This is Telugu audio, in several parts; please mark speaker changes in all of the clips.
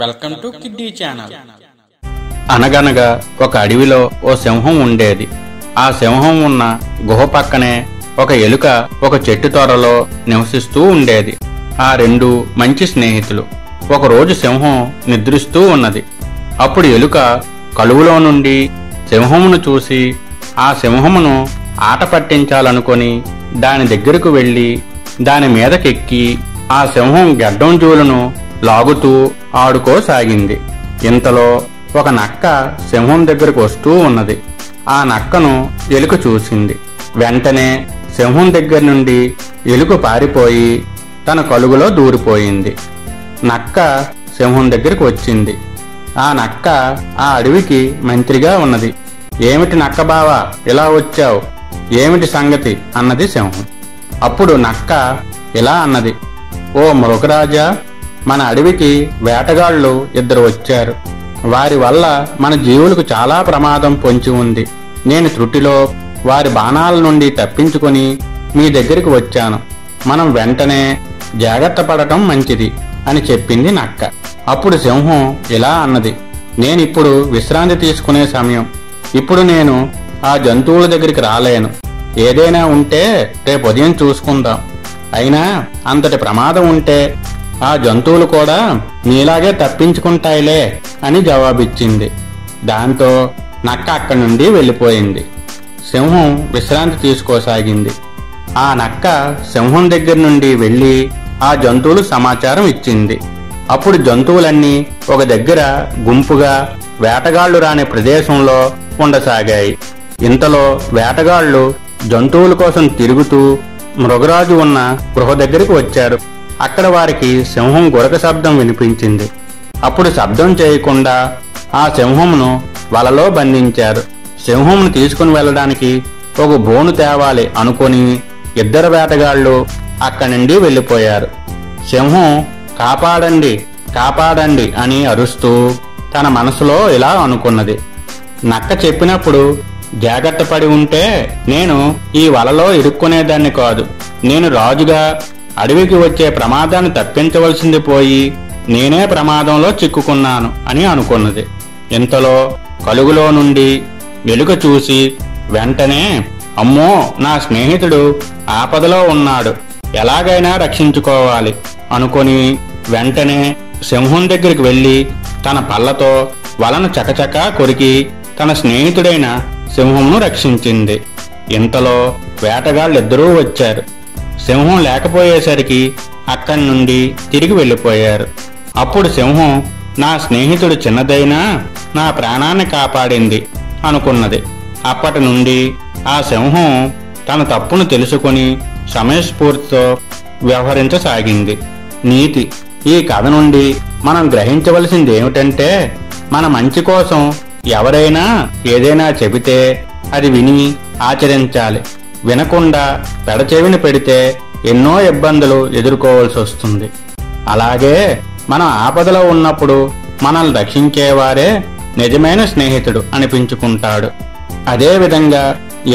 Speaker 1: Welcome to kiddy channel.
Speaker 2: అనగనగా ఒక అడవిలో ఓ సింహం ఉండేది. ఆ సింహం ఉన్న గుహ పక్కనే ఒక ఎలుక ఒక చెట్టు తొర్రలో నివసిస్తూ ఉండేది. ఆ రెండు మంచి స్నేహితులు. ఒకరోజు సింహం నిద్రిస్తూ ఉన్నది. అప్పుడు ఎలుక కలుగులో నుండి సింహమును చూసి ఆ సింహమును ఆట పట్టించాలనుకొని దాని దగ్గరకు వెళ్లి దాని మీదకెక్కి ఆ సింహం గడ్డం జూలును లాగుతూ ఆడుకోసాగింది. ఇంతలో ఒక నక్క సింహం దగ్గరకు వస్తూ ఉన్నది. ఆ నక్కను ఎలుక చూసింది. వెంటనే సింహం దగ్గర నుండి ఎలుక పారిపోయి తన కలుగులో దూరిపోయింది. నక్క సింహం దగ్గరకు వచ్చింది. ఆ నక్క ఆ అడవికి మంత్రిగా ఉన్నది. ఏమిటి నక్క బావా, ఇలా వచ్చావు, ఏమిటి సంగతి అన్నది సింహం. అప్పుడు నక్క ఇలా అన్నది, ఓ మృగరాజా, మన అడవికి వేటగాళ్లు ఇద్దరు వచ్చారు. వారి వల్ల మన జీవులకు చాలా ప్రమాదం పొంచి ఉంది. నేను త్రుటిలో వారి బాణాల నుండి తప్పించుకొని మీ దగ్గరికి వచ్చాను. మనం వెంటనే జాగ్రత్త పడటం మంచిది అని చెప్పింది నక్క. అప్పుడు సింహం ఇలా అన్నది, నేనిప్పుడు విశ్రాంతి తీసుకునే సమయం. ఇప్పుడు నేను ఆ జంతువుల దగ్గరికి రాలేను. ఏదైనా ఉంటే రేపు ఉదయం చూసుకుందాం. అయినా అంతటి ప్రమాదం ఉంటే ఆ జంతువులు కూడా నీలాగే తప్పించుకుంటాయిలే అని జవాబిచ్చింది. దాంతో నక్క అక్కడి నుండి వెళ్ళిపోయింది. సింహం విశ్రాంతి తీసుకోసాగింది. ఆ నక్క సింహం దగ్గర నుండి వెళ్లి ఆ జంతువులు సమాచారం ఇచ్చింది. అప్పుడు జంతువులన్నీ ఒక దగ్గర గుంపుగా వేటగాళ్లు రాని ప్రదేశంలో ఉండసాగాయి. ఇంతలో వేటగాళ్లు జంతువుల కోసం తిరుగుతూ మృగరాజు ఉన్న గృహ దగ్గరికి వచ్చారు. అక్కడ వారికి సింహం గురక శబ్దం వినిపించింది. అప్పుడు శబ్దం చేయకుండా ఆ సింహమును వలలో బంధించారు. సింహమును తీసుకుని వెళ్ళడానికి ఒక బోను తేవాలి అనుకొని ఇద్దరు వేటగాళ్లు అక్కడి నుండి వెళ్లిపోయారు. సింహం కాపాడండి కాపాడండి అని అరుస్తూ తన మనసులో ఇలా అనుకున్నది, నక్క చెప్పినప్పుడు జాగ్రత్త పడి ఉంటే నేను ఈ వలలో ఇరుక్కునేదాన్ని కాదు. నేను రాజుగా అడవికి వచ్చే ప్రమాదాన్ని తప్పించవలసింది పోయి నేనే ప్రమాదంలో చిక్కుకున్నాను అని అనుకున్నది. ఇంతలో కలుగులో నుండి ఎలుక చూసి వెంటనే, అమ్మో, నా స్నేహితుడు ఆపదలో ఉన్నాడు, ఎలాగైనా రక్షించుకోవాలి అనుకొని వెంటనే సింహం దగ్గరికి వెళ్లి తన పళ్ళతో వలను చకచకా కొరికి తన స్నేహితుడైన సింహంను రక్షించింది. ఇంతలో వేటగాళ్ళిద్దరూ వచ్చారు. సింహం లేకపోయేసరికి అక్కడి నుండి తిరిగి వెళ్ళిపోయారు. అప్పుడు సింహం, నా స్నేహితుడు చిన్నదైనా నా ప్రాణాన్ని కాపాడింది అనుకున్నది. అప్పటి నుండి ఆ సింహం తన తప్పును తెలుసుకుని సమయస్ఫూర్తితో వ్యవహరించసాగింది. నీతి: ఈ కథ నుండి మనం గ్రహించవలసింది ఏమిటంటే, మన మంచి కోసం ఎవరైనా ఏదైనా చెబితే అది విని ఆచరించాలి. వినకుండా పెడచెవిని పెడితే ఎన్నో ఇబ్బందులు ఎదుర్కోవాల్సి వస్తుంది. అలాగే మనం ఆపదలో ఉన్నప్పుడు మనల్ని రక్షించేవారే నిజమైన స్నేహితుడు అనిపించుకుంటాడు. అదేవిధంగా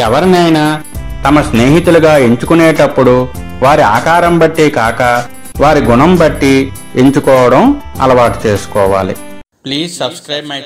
Speaker 2: ఎవరినైనా తమ స్నేహితులుగా ఎంచుకునేటప్పుడు వారి ఆకారం బట్టి కాక వారి గుణం బట్టి ఎంచుకోవడం అలవాటు చేసుకోవాలి.
Speaker 1: Please subscribe my